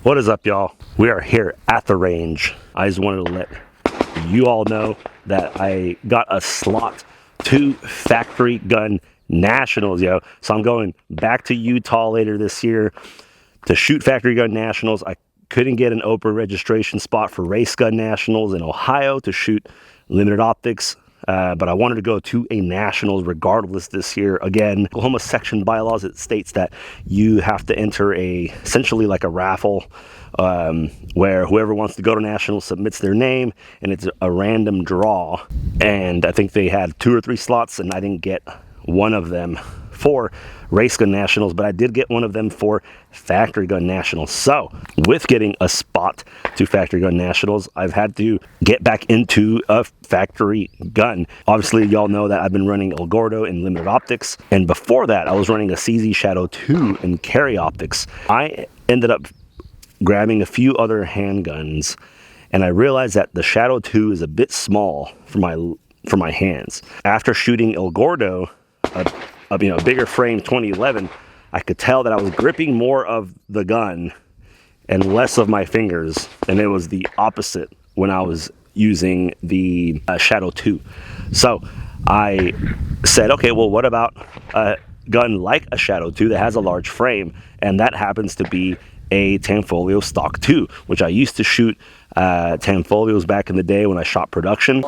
What is up, y'all? We are here at the range. I just wanted to let you all know that I got a slot to Factory Gun Nationals, yo. So I'm going back to Utah later this year to shoot Factory Gun Nationals. I couldn't get an open registration spot for Race Gun Nationals in Ohio to shoot limited optics. But I wanted to go to a nationals regardless this year. Again, Oklahoma section bylaws, it states that you have to enter essentially like a raffle where whoever wants to go to nationals submits their name, and it's a random draw. And I think they had 2 or 3 slots, and I didn't get one of them for Race Gun Nationals, but I did get one of them for Factory Gun Nationals. So with getting a spot to Factory Gun Nationals, I've had to get back into a factory gun. Obviously, y'all know that I've been running El Gordo in limited optics, and before that I was running a CZ Shadow 2 in carry optics. I ended up grabbing a few other handguns, and I realized that the Shadow 2 is a bit small for my hands. After shooting El Gordo, a bigger frame 2011, I could tell that I was gripping more of the gun and less of my fingers, and it was the opposite when I was using the Shadow 2. So I said, okay, well, what about a gun like a Shadow 2 that has a large frame? And that happens to be a Tanfoglio Stock 2, which I used to shoot Tanfoglios back in the day when I shot production.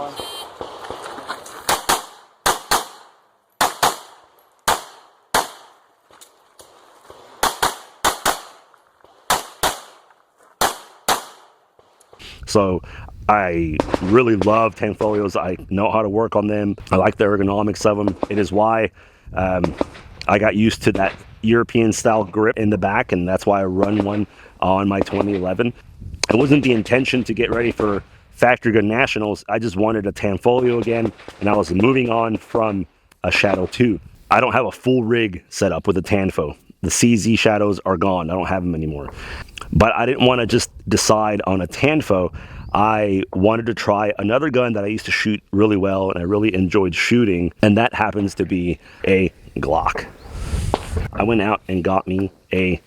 So I really love Tanfoglios. I know how to work on them. I like the ergonomics of them. It is why I got used to that European style grip in the back, and that's why I run one on my 2011. It wasn't the intention to get ready for Factory Gun Nationals. I just wanted a Tanfoglio again, and I was moving on from a Shadow 2. I don't have a full rig set up with a Tanfo. The CZ Shadows are gone. I don't have them anymore. But I didn't want to just decide on a Tanfo. I wanted to try another gun that I used to shoot really well and I really enjoyed shooting, and that happens to be a Glock. I went out and got me a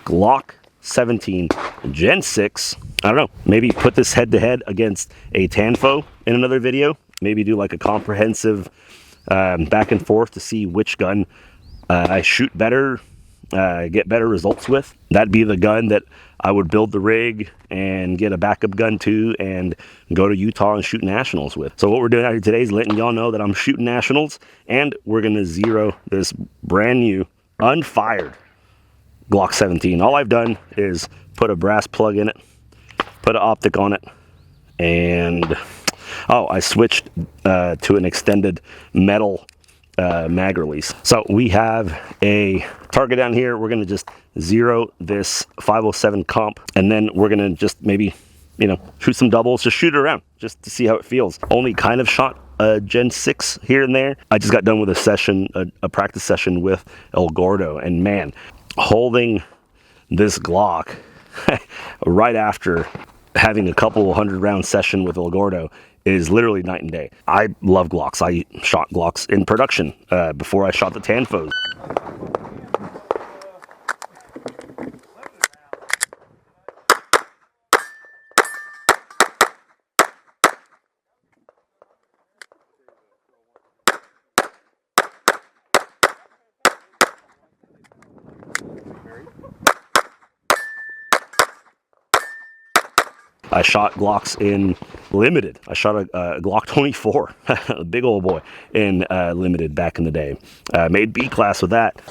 Glock 17 Gen 6. I don't know, maybe put this head to head against a Tanfo in another video. Maybe do like a comprehensive back and forth to see which gun I shoot better, get better results with. That'd be the gun that I would build the rig and get a backup gun to and go to Utah and shoot nationals with. So what we're doing out here today is letting y'all know that I'm shooting nationals, and we're gonna zero this brand new unfired Glock 17. All I've done is put a brass plug in it, put an optic on it, and I switched to an extended metal mag release. So we have a target down here. We're gonna just zero this 507 comp, and then we're gonna just maybe, shoot some doubles, just shoot it around, just to see how it feels. Only kind of shot a Gen 6 here and there. I just got done with a session, a practice session with El Gordo, and man, holding this Glock right after having a couple 100-round session with El Gordo is literally night and day. I love Glocks. I shot Glocks in production before I shot the Tanfos. I shot Glocks in limited. I shot a Glock 24, a big old boy, in limited back in the day. Made B class with that.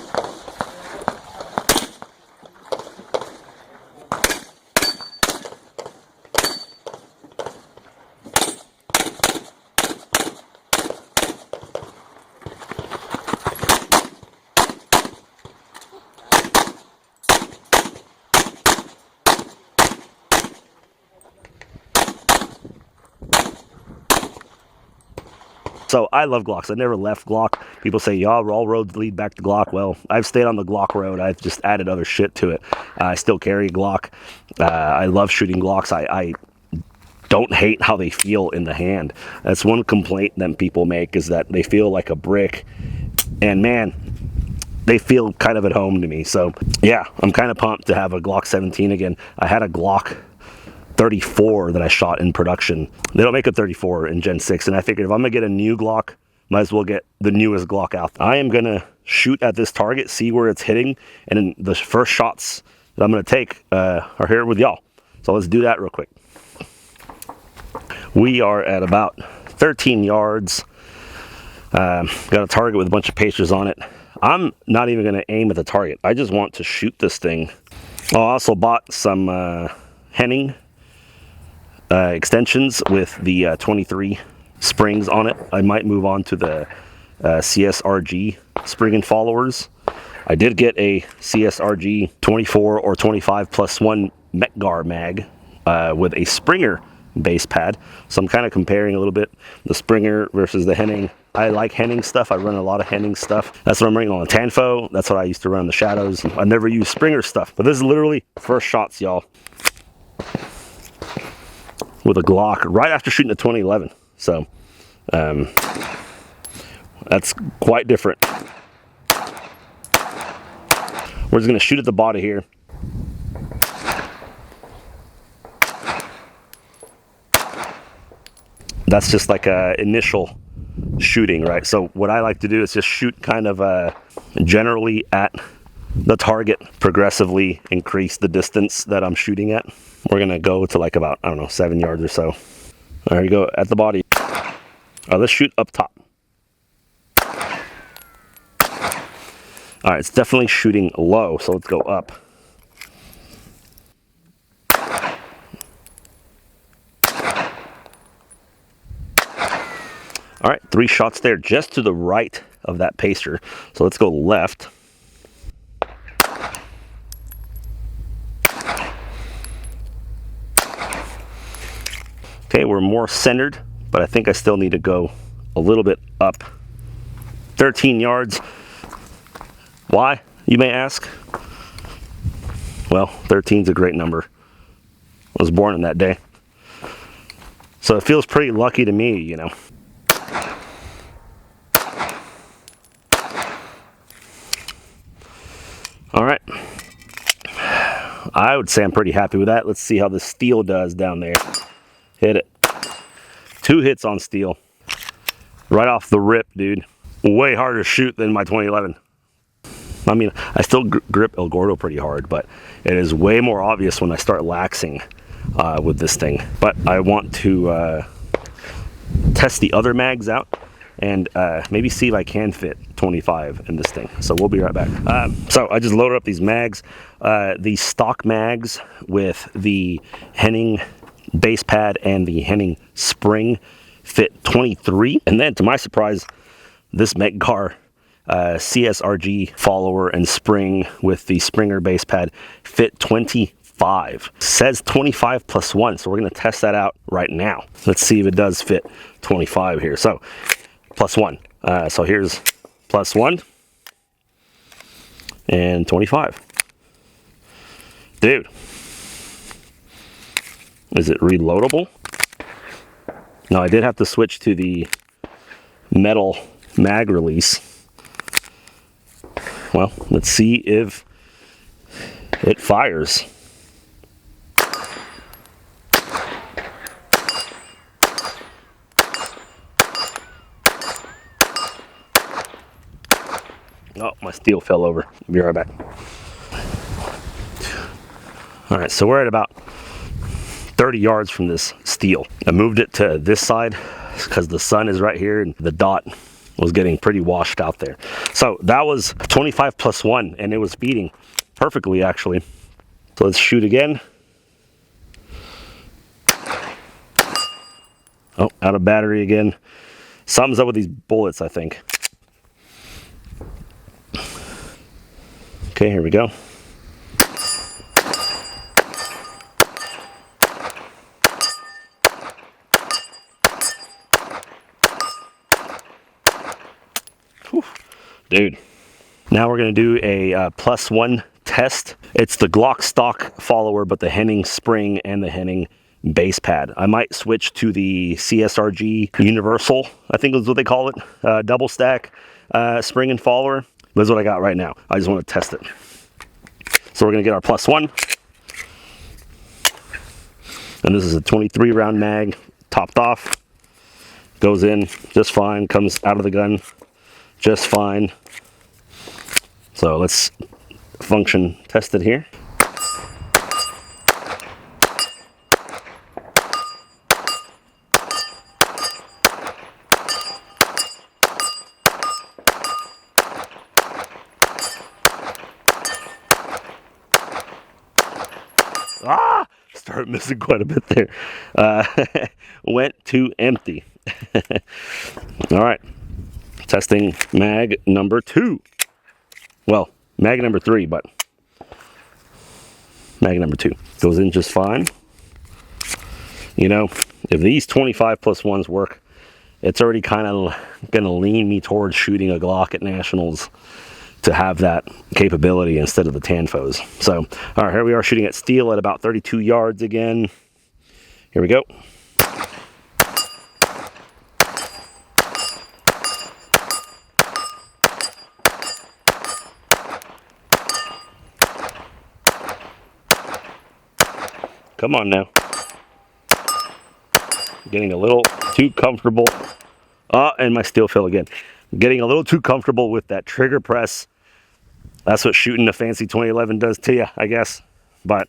So I love Glocks. I never left Glock. People say, y'all, all roads lead back to Glock. Well, I've stayed on the Glock road. I've just added other shit to it. I still carry a Glock. I love shooting Glocks. I don't hate how they feel in the hand. That's one complaint that people make, is that they feel like a brick. And man, they feel kind of at home to me. So yeah, I'm kind of pumped to have a Glock 17 again. I had a Glock 34 that I shot in production. They don't make a 34 in Gen 6, and I figured if I'm gonna get a new Glock, might as well get the newest Glock out. I am gonna shoot at this target, see where it's hitting, and then the first shots that I'm gonna take are here with y'all. So let's do that real quick. We are at about 13 yards. Got a target with a bunch of pasters on it. I'm not even gonna aim at the target. I just want to shoot this thing. I also bought some Henning extensions with the 23 springs on it. I might move on to the CSRG spring and followers. I did get a CSRG 24 or 25 plus 1 Metgar mag with a Springer base pad. So I'm kind of comparing a little bit the Springer versus the Henning. I like Henning stuff. I run a lot of Henning stuff. That's what I'm running on the Tanfo. That's what I used to run in the Shadows. I never use Springer stuff, but this is literally first shots, y'all, with a Glock right after shooting the 2011. So that's quite different. We're just gonna shoot at the body here. That's just like a initial shooting, right? So what I like to do is just shoot kind of generally at the target, progressively increase the distance that I'm shooting at. We're gonna go to like about, I don't know, 7 yards or so. There you go, at the body. Let's shoot up top. All right, it's definitely shooting low, so let's go up. All right, 3 shots there, just to the right of that paster. So let's go left. Okay, we're more centered, but I think I still need to go a little bit up. 13 yards. Why, you may ask? Well, 13 is a great number. I was born in that day. So it feels pretty lucky to me, you know. All right. I would say I'm pretty happy with that. Let's see how the steel does down there. Hit it. 2 hits on steel. Right off the rip, dude. Way harder to shoot than my 2011. I mean, I still grip El Gordo pretty hard, but it is way more obvious when I start laxing with this thing. But I want to test the other mags out and maybe see if I can fit 25 in this thing. So we'll be right back. So I just loaded up these mags. These stock mags with the Henning base pad and the Henning spring fit 23. And then to my surprise, this Metgar CSRG follower and spring with the Springer base pad fit 25. Says 25 plus 1, so we're going to test that out right now. Let's see if it does fit 25 here. So plus 1. So here's plus 1 and 25. Dude, is it reloadable? No, I did have to switch to the metal mag release. Well, let's see if it fires. Oh, my steel fell over. I'll be right back. All right, so we're at about 30 yards from this steel. I moved it to this side because the sun is right here and the dot was getting pretty washed out there. So that was 25 plus 1 and it was speeding perfectly actually. So let's shoot again. Oh, out of battery again. Something's up with these bullets, I think. Okay, here we go. Whew. Dude. Now we're going to do a plus 1 test. It's the Glock stock follower, but the Henning spring and the Henning base pad. I might switch to the CSRG Universal, I think is what they call it, double stack spring and follower. This is what I got right now. I just want to test it. So we're going to get our +1. And this is a 23 round mag, topped off. Goes in just fine, comes out of the gun just fine. So let's function test it here. Started missing quite a bit there. Went to empty. All right, testing mag number 2. Well, mag number 3, but mag number 2 goes in just fine. You know, if these 25+1s work, it's already kind of gonna lean me towards shooting a Glock at Nationals to have that capability instead of the Tanfos. So, all right, here we are shooting at steel at about 32 yards again. Here we go. Come on now. Getting a little too comfortable. And my steel fill again. Getting a little too comfortable with that trigger press. That's what shooting a fancy 2011 does to you, I guess. But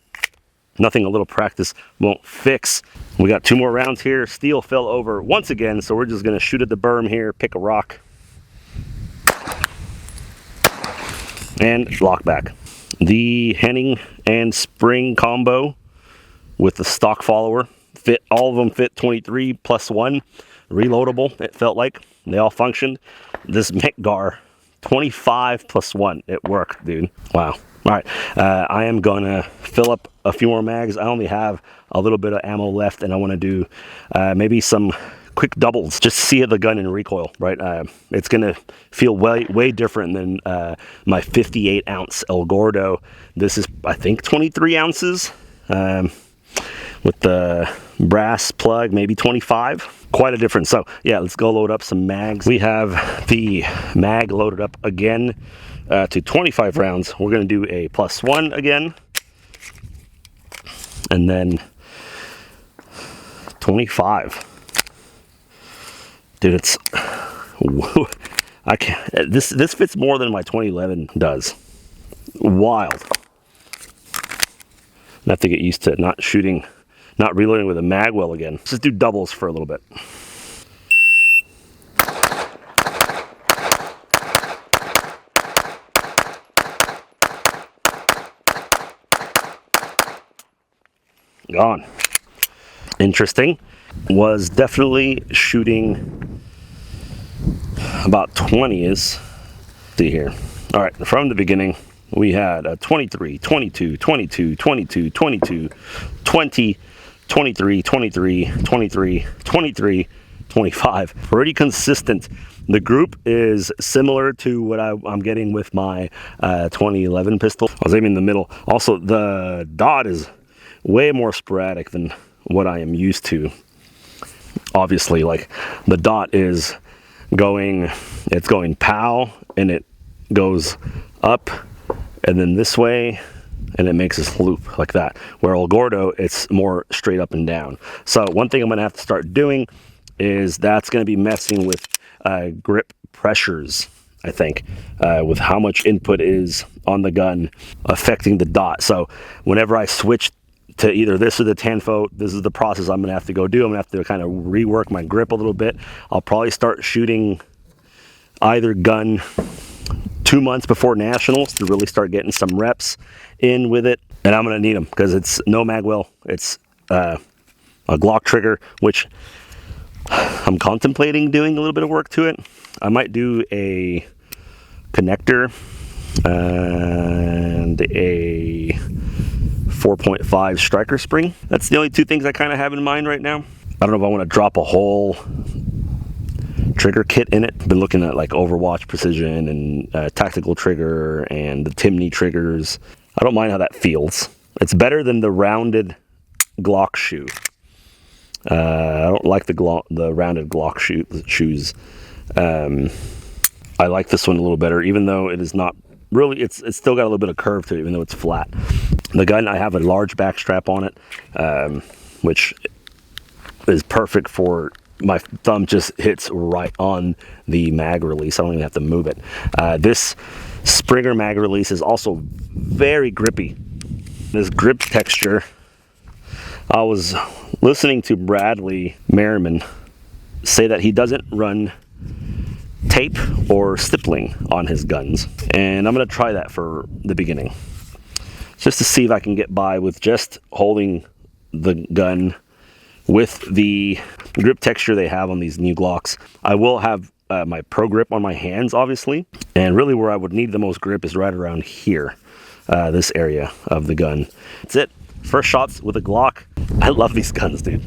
nothing a little practice won't fix. We got 2 more rounds here. Steel fell over once again, so we're just going to shoot at the berm here, pick a rock, and lock back. The Henning and Spring combo with the stock follower fit. All of them fit 23+1, reloadable. It felt like they all functioned. This Mechgar 25+1, it worked, dude. Wow. All right, I am gonna fill up a few more mags. I only have a little bit of ammo left, and I want to do maybe some quick doubles, just see the gun in recoil, right? It's gonna feel way different than my 58 ounce El Gordo. This is, I think, 23 ounces with the brass plug, maybe 25. Quite a difference. So yeah, let's go load up some mags. We have the mag loaded up again to 25 rounds. We're going to do a +1 again, and then 25. Dude, it's I can't. This fits more than my 2011 does. Wild. I have to get used to not reloading with a mag well again. Let's just do doubles for a little bit. Gone. Interesting. Was definitely shooting about 20s. See here. All right, from the beginning, we had a 23, 22, 22, 22, 22, 20, 23, 23, 23, 23, 25. Pretty consistent. The group is similar to what I'm getting with my 2011 pistol. I was aiming in the middle. Also, the dot is way more sporadic than what I am used to. Obviously, like the dot is going pow, and it goes up and then this way, and it makes this loop like that. Where El Gordo, it's more straight up and down. So one thing I'm gonna have to start doing is that's gonna be messing with grip pressures, I think, with how much input is on the gun affecting the dot. So whenever I switch to either this or the Tanfo, this is the process I'm gonna have to go do. I'm gonna have to kind of rework my grip a little bit. I'll probably start shooting either gun 2 months before Nationals to really start getting some reps in with it. And I'm gonna need them because it's no magwell. It's a Glock trigger, which I'm contemplating doing a little bit of work to it. I might do a connector and a 4.5 striker spring. That's the only 2 things I kind of have in mind right now. I don't know if I want to drop a whole trigger kit in it. Been looking at like Overwatch Precision and Tactical Trigger and the Timney triggers. I don't mind how that feels. It's better than the rounded Glock shoe. I don't like the rounded Glock shoes. I like this one a little better, even though it is not really, it's still got a little bit of curve to it, even though it's flat. The gun, I have a large back strap on it, which is perfect for, my thumb just hits right on the mag release. I don't even have to move it. This Springer mag release is also very grippy. This grip texture, I was listening to Bradley Merriman say that he doesn't run tape or stippling on his guns, and I'm going to try that for the beginning, just to see if I can get by with just holding the gun with the grip texture they have on these new Glocks. I will have my pro grip on my hands, obviously, and really where I would need the most grip is right around here, this area of the gun. That's it. First shots with a Glock. I love these guns, dude.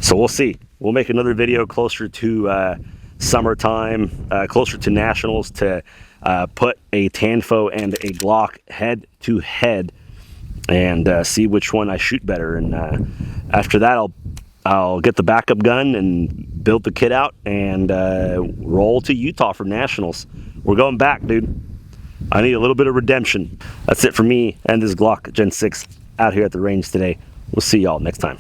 So we'll see. We'll make another video closer to summertime, closer to Nationals, to put a Tanfo and a Glock head to head and see which one I shoot better. And after that, I'll get the backup gun and build the kit out and roll to Utah for Nationals. We're going back, dude. I need a little bit of redemption. That's it for me and this Glock Gen 6 out here at the range today. We'll see y'all next time.